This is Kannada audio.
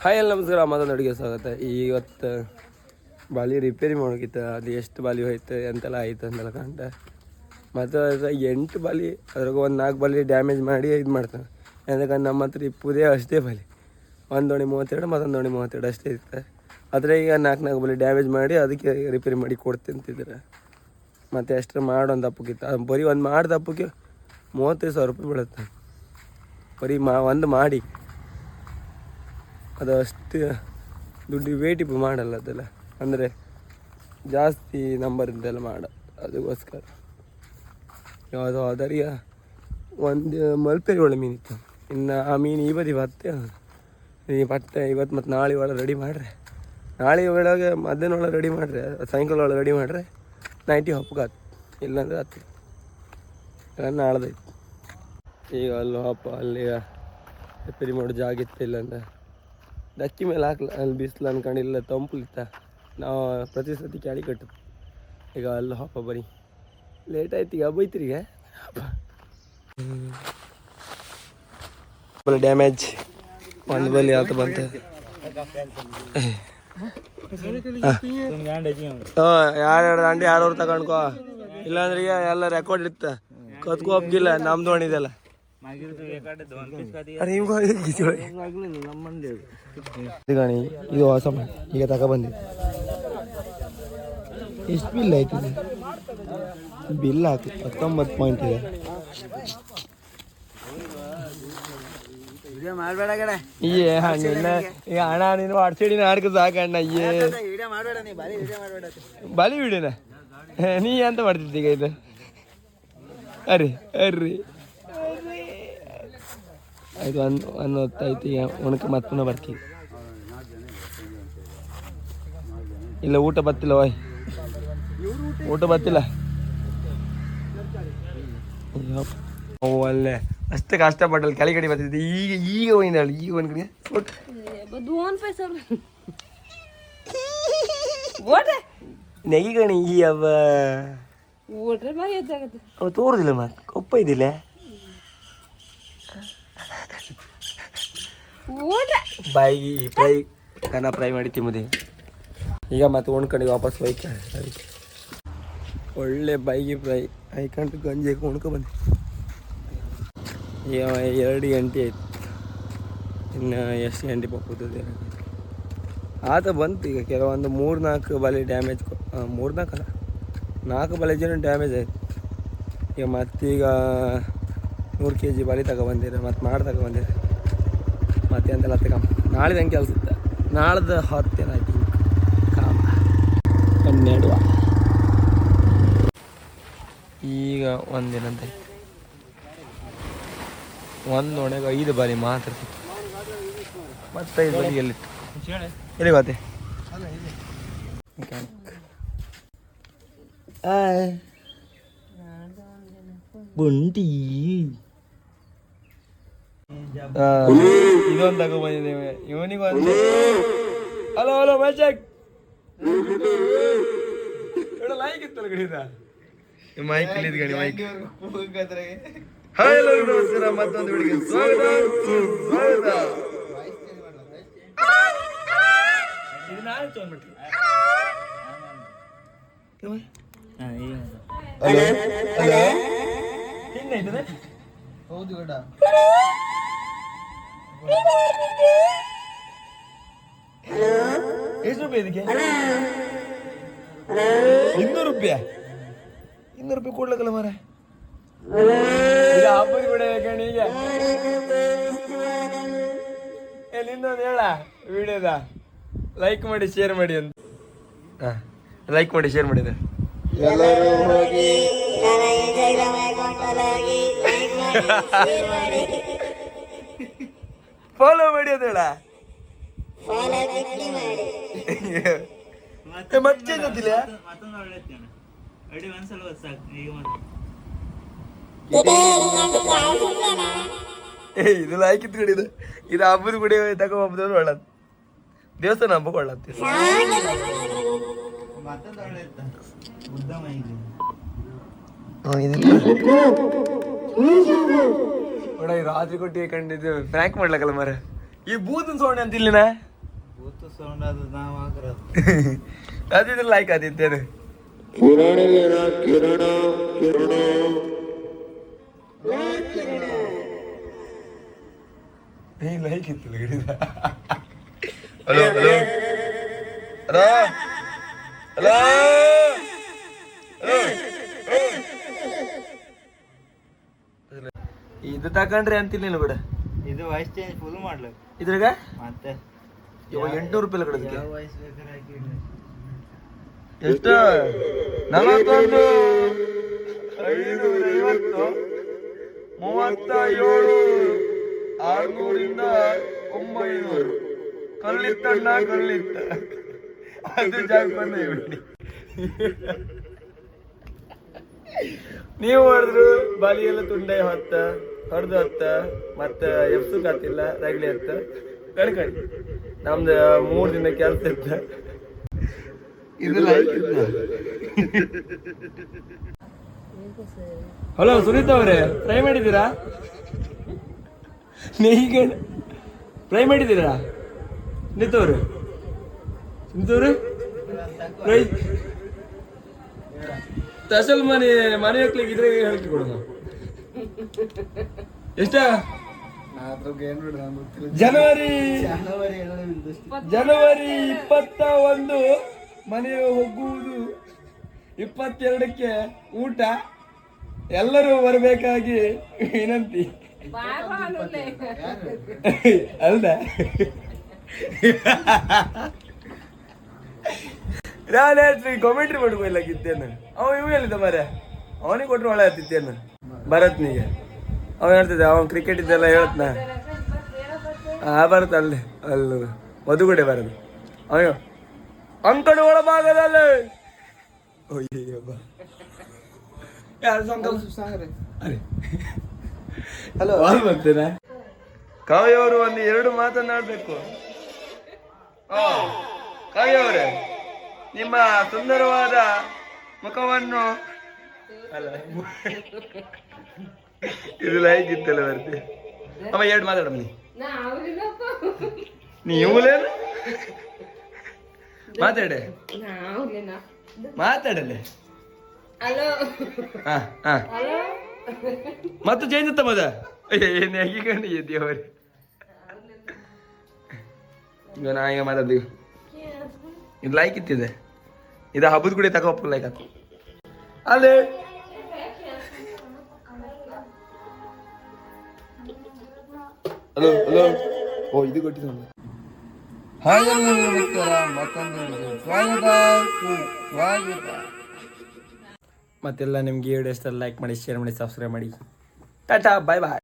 ಹಾಯ್ ಎಲ್ಲ ನಮಸ್ಕಾರ, ಮತ್ತೊಂದು ಅಡುಗೆ ಸ್ವಾಗತ. ಇವತ್ತು ಬಾಲಿ ರಿಪೇರಿ ಮಾಡೋಕಿತ್ತು. ಅದು ಎಷ್ಟು ಬಾಲಿ ಹೋಯ್ತು ಎಂತೆಲ್ಲ ಆಯ್ತು ಅಂತೆಲ್ಲ ಕಂಡ. ಮತ್ತು ಅದ್ರ 8 ಬಾಲಿ ಅದ್ರಾಗ ಒಂದು 4 ಬಾಲಿ ಡ್ಯಾಮೇಜ್ ಮಾಡಿ ಇದು ಮಾಡ್ತಾನೆ. ಯಾಕಂದ್ರೆ ನಮ್ಮ ಹತ್ರ ಇಪ್ಪುದೇ ಅಷ್ಟೇ ಬಾಲಿ, ಒಂದು ದೋಣಿ 32 ಮತ್ತೊಂದು ದೋಣಿ 32 ಅಷ್ಟೇ ಇರ್ತದೆ. ಆದರೆ ಈಗ 4 ಬಾಲಿ ಡ್ಯಾಮೇಜ್ ಮಾಡಿ ಅದಕ್ಕೆ ರಿಪೇರಿ ಮಾಡಿ ಕೊಡ್ತೀನಿ ಅಂತಿದ್ದಾರೆ. ಮತ್ತು ಎಷ್ಟು ಮಾಡೊಂದು ದಪ್ಪಕ್ಕಿತ್ತು, ಬರೀ ಒಂದು ಮಾಡಿ ದಪ್ಪಕ್ಕೆ 35,000 ರೂಪಾಯಿ ಬೀಳುತ್ತೆ. ಬರೀ ಒಂದು ಮಾಡಿ ಅದು ಅಷ್ಟು ದುಡ್ಡು ವೇಟಿಪ್ ಮಾಡಲ್ಲ ಅದೆಲ್ಲ, ಅಂದರೆ ಜಾಸ್ತಿ ನಂಬರಿಂದೆಲ್ಲ ಮಾಡ. ಅದಕ್ಕೋಸ್ಕರ ಯಾವುದೋ ಅದರಿಗೆ ಒಂದು ಮಲ್ಪೆರಿ ಒಳ್ಳೆ ಮೀನಿತ್ತು. ಇನ್ನು ಆ ಮೀನು ಈ ಬದಿ ಬತ್ತೆ ಈ ಬಟ್ಟೆ ಇವತ್ತು ಮತ್ತು ನಾಳೆ ಒಳಗೆ ರೆಡಿ ಮಾಡ್ರೆ, ನಾಳೆ ಒಳಗೆ ಮಧ್ಯಾಹ್ನ ಒಳಗೆ ರೆಡಿ ಮಾಡ್ರೆ, ಸಾಯಂಕಾಲ ಒಳಗೆ ರೆಡಿ ಮಾಡ್ರೆ ನೈಟಿ ಹಪ್ಪಗಾತು, ಇಲ್ಲಾಂದ್ರೆ ಹತ್ತು ಇಲ್ಲ ನಾಳ್ದೈತು. ಈಗ ಅಲ್ಲಿ ಹಪ್ಪ ಅಲ್ಲಿ ರಿಪೇರಿ ಮಾಡೋ ಜಾಗ ಇತ್ತು, ಇಲ್ಲಾಂದ್ರೆ ದಕ್ಕಿ ಮೇಲೆ ಹಾಕ್ಲ. ಅಲ್ಲಿ ಬಿಸಿಲು ಅನ್ಕೊಂಡಿಲ್ಲ, ತಂಪುಲಿತ್ತ. ನಾವು ಪ್ರತಿ ಸತಿ ಕ್ಯಾಡಿ ಕಟ್ಟದು. ಈಗ ಅಲ್ಲಿ ಹಪ್ಪ ಬರೀ ಲೇಟ್ ಆಯ್ತು. ಈಗ ಬೈತಿರಿಗೆ ಡ್ಯಾಮೇಜ್ ಒಂದು ಬಲಿ ಆತ ಬಂತು. ಯಾರ್ಯಾರು ದಂಡಿ ಯಾರವ್ರು ತಗೊಂಡ್ಕೋ, ಇಲ್ಲಾಂದ್ರೆ ಈಗ ಎಲ್ಲ ರೆಕಾರ್ಡ್ ಇರುತ್ತೆ. ಕತ್ಕೋ ಒಪ್ಗಿಲ್ಲ ನಮ್ದು ಹಣಿದೆಲ್ಲ. ಇದು ಹೊಸ ಈಗ ತಗೊಬಂದಿ. ಎಷ್ಟು ಬಿಲ್ ಆಯ್ತು? ಬಿಲ್ ಹಾಕಿ 19 ಪಾಯಿಂಟ್ ಇದೆ. ಈಗ ಅಣ್ಣ ನೀನು ವಾಟ್ಸಡಿನ ಆಡ್ಕ ಸಾಕಣ್ಣ. ಬಾಲಿ ವಿಡಿಯೋನ ನೀ ಅಂತ ಮಾಡ್ತಿದ್ದೀಗ ಇದು? ಅರ್ರಿ ಆಯ್ತು, ಒಂದು ಹೊತ್ತಾಯ್ತು. ಈಗ ಉಣಕ್ಕೆ ಮತ್ತೆ ಬರ್ತೀವಿ. ಇಲ್ಲ ಊಟ ಬತ್ತಿಲ್ಲ, ಓಯ್ ಊಟ ಬತ್ತಿಲ್ಲ. ಅಲ್ಲೇ ಅಷ್ಟೇ ಕಷ್ಟಪಟ್ಟಲ್ಲಿ ಕೆಳಗಡೆ ಕಡೆ ಬರ್ತಿದ್ದೆ. ಈಗ ಹೋಗಿದ್ದಾಳೆ. ಈಗ ಒಂದು ಕಡೆ ನೆಗಿ ಗಣಿ ಈ ಅವ ತೋರುದಿಲ್ಲ, ಮತ್ತೆ ಕೊಪ್ಪ ಇದಿಲ್ಲ. ಬಾಯಿಗೆ ಫ್ರೈ ಕನ ಫ್ರೈ ಮಾಡಿ ತಿಂಬುದಿ. ಈಗ ಮತ್ತೆ ಉಣ್ಕೊಂಡು ವಾಪಸ್ ಹೋಯ್ಕೆ. ಅದಕ್ಕೆ ಒಳ್ಳೆ ಬಾಯಿಗೆ ಫ್ರೈ ಹೈಕೊಂಡು ಗಂಜಿ ಉಣ್ಕೊ ಬಂದೆ. ಈಗ 2 ಗಂಟೆ ಆಯ್ತು. ಇನ್ನು ಎಷ್ಟು ಗಂಟೆ ಕೂತದೆ ಆತ ಬಂತು. ಈಗ ಕೆಲವೊಂದು 3-4 ಬಾಲಿ ಡ್ಯಾಮೇಜ್, 3-4 ಅಲ್ಲ 4 ಬಾಲಿ ಜನ ಡ್ಯಾಮೇಜ್ ಆಯ್ತು. ಈಗ ಮತ್ತೀಗ 100 kg ಬಾಲಿ ತಗೊಬಂದಿರ, ಮತ್ತು ಮಾಡಿ ತಗೊಬಂದಿರ. ಮತ್ತೆ ಅಂತೆಲ್ಲ ತಗೊಂಬ. ನಾಳೆದಂಗೆ ಕೆಲಸ ಇತ್ತು. ನಾಳ್ದು 10 ದಿನ ಆಯ್ತು. ಕಾಮ 12 ಈಗ 1 ದಿನ ಅಂತ ಆಯ್ತು. ಒಂದು ಒಣಗ 5 ಬಾರಿ ಮಾತ್ರ ಸಿಕ್ತು. ಮತ್ತೆ 5 ಬಾರಿ ಎಲ್ಲಿತ್ತು? ಎಲ್ಲಿ ಗೊತ್ತೆ ಬುಂಟಿ ಇದೊಂದು ತಗೊಂಡ್ಬಂದಿದ್ದೇವೆ. ಇವನಿಗೆ ಒಂದು ಹಲೋ ಮೈಕ್ ಲೈಕ್ ಇತ್ತಲ್ಲ ಗಡಿದ ಮೈಕ್ ಇಲ್ಲಿದ್ ಗಡಿ ಮೈಕ್. ಹಾಯ್ ಎಲ್ಲರಿಗೂ ನಮಸ್ಕಾರ, ಮತ್ತೊಂದು ವಿಡಿಯೋಗೆ ಸ್ವಾಗತ. ಹೌದು ಗಡ ಎಷ್ಟು ರೂಪಾಯಿ ಇದಕ್ಕೆ? 200 ರೂಪಾಯಿ. 200 ರೂಪಾಯಿ ಕೊಡ್ಲಕ್ಕಲ್ಲ ಮಾರ. ಈಗ ಹಬ್ಬದ ಕೂಡ ಕಣಿಗೆ ನಿಂದೊಂದು ಹೇಳ ವಿಡಿಯೋದ ಲೈಕ್ ಮಾಡಿ ಶೇರ್ ಮಾಡಿ ಅಂತ. ಲೈಕ್ ಮಾಡಿ ಶೇರ್ ಮಾಡಿದೆ. ಫಾಲೋ ಮಾಡಿ ಅಂತ ಹೇಳ. ಮತ್ತೆ ಗೊತ್ತಿಲ್ಲ. ಇದು ಲೈಕ್ ಇತ್ತು ಕಡೆ. ಇದು ಹಬ್ಬದ ಗುಡಿ ತಗೋ ಹಬ್ಬದವ್ರು ಒಳ್ಳದ್ ದೇವಸ್ಥಾನ ಹಬ್ಬಕ್ಕೆ ಒಳ್ಳದ್. ರಾತ್ರಿ ಕೊಟ್ಟಿ ಕಂಡಿದ್ದು ಫ್ರ್ಯಾಂಕ್ ಮಾಡ್ಲಕ್ಕಲ್ಲ ಮರ. ಈ ಬೂತನ್ ಸೋಣೆ ಅಂತ ಇಲ್ಲಿನ ಅದಿದ್ರೆ ಲೈಕ್ ಆದಿದ್ದೇನೆ ಲೈಕ್ ಇತ್ತು ಹಲೋ ಹಲೋ ಹಲೋ ಹಲೋ ಇದು ತಕೊಂಡ್ರಿ ಅಂತಿರ್ಲಿಲ್ಲ ಬಿಡ ಇದು ವಾಯ್ಸ್ ಚೇಂಜ್ ಫುಲ್ ಮಾಡ್ಲಿ ಇದ್ರಾಗ ಮತ್ತೆ 800 ರೂಪಾಯಿ ಕಡೆ ಎಷ್ಟು 41 550 37 600 900 ಕಲ್ಲಿತ್ತಣ್ಣ ಕಲ್ಲಿತ್ತ ಅದು ಜಾಗ ಬಂದ ಬಿಡಿ ನೀವು ಹೊಡೆದ್ರು ಬಾಲಿ ಎಲ್ಲ ತುಂಡೆ ಹೊಡೆದು ಹೊತ್ತ ಮತ್ತ ಎಫ್ಸು ಕಾತಿಲ್ಲ ರಗಲಿ ಹತ್ತ ಕಣ್ಕಣಿ ನಮ್ದು 3 ದಿನ ಕೆಲಸ ಇತ್ತ ಇದು ಲೈಕ್ ಹಲೋ ಸುನೀತಾ ಅವರೇ ಫ್ರೈ ಮಾಡಿದ್ದೀರಾ ಈಗ ಫ್ರೈ ಮಾಡಿದ್ದೀರಾ ಸುನೀತವ್ರು ಫ್ರೈ ಸ್ಪೆಷಲ್ ಮನೆ ಹಾಕ್ಲಿಕ್ಕೆ ಇದ್ರೆ ಹೇಳ್ತಿ ಕೊಡೋಣ ಎಷ್ಟ ಜನವರಿ 21 ಮನೆ ಹೋಗುವುದು 22ಕ್ಕೆ ಊಟ ಎಲ್ಲರೂ ಬರಬೇಕಾಗಿ ವಿನಂತಿ ಅಲ್ದ ನಾನು ಕಾಮೆಂಟ್ರಿ ಮಾಡ್ಕೊಲ್ಲಕಿತ್ತೇನು ಅವ ಇವು ಹೇಳಿದ ಮರೆ ಅವನಿಗೆ ಕೊಟ್ಟರು ಒಳ್ಳೆ ಆಗ್ತಿತ್ತೇನು ಭರತ್ನಿಗೆ ಅವ ಹೇಳ್ತಿದ್ದೆ ಅವನ್ ಕ್ರಿಕೆಟ್ ಇದೆಲ್ಲ ಹೇಳತ್ನ ಬರತ್ತ ಅಲ್ಲಿ ಮಧುಗುಡೆ ಬರೋದು ಅಯ್ಯೋ ಅಂಕಡು ಒಳಭಾಗದಲ್ಲಿ ಹಲೋ ಬರ್ತೇನೆ ಕಾವ್ಯವರು ಒಂದು 2 ಮಾತನಾಡ್ಬೇಕು ಕಾವ್ಯವರೇ ನಿಮ್ಮ ಸುಂದರವಾದ ಮುಖವನ್ನು ಅಲ್ಲ ಇದು ಲೈಕ್ ಇತ್ತಲ್ಲ ಬರ್ತಿ ಅಮ್ಮ 2 ಮಾತಾಡಮ್ಮ ನೀವುಲೇನು ಮಾತಾಡೆ ಮಾತಾಡಲೆ ಮತ್ತೆ ಚೇಂಜ್ ಇತ್ತ ಮದ ಏನ್ ಹೇಗಿಕೊಂಡು ದೇವರೇ ಈಗ ನಾ ಈಗ ಮಾತಾಡ್ತೀವಿ ಇದು ಲೈಕ್ ಇತ್ತಿದೆ ಇದು ಹಬ್ಬದ ಕೂಡ ತಗೋಪ್ಪ ಲೈಕ್ ಹಾಕು ಅಲ್ಲೇ ಹಲೋ ಹಲೋ ಓ ಇದು ಕೊಟ್ಟಿದ್ದು ಮತ್ತೆಲ್ಲ ನಿಮ್ಗೆ ವಿಡಿಯೋ ಇಷ್ಟ ಲೈಕ್ ಮಾಡಿ ಶೇರ್ ಮಾಡಿ ಸಬ್ಸ್ಕ್ರೈಬ್ ಮಾಡಿ ಟಾಟಾ ಬಾಯ್ ಬಾಯ್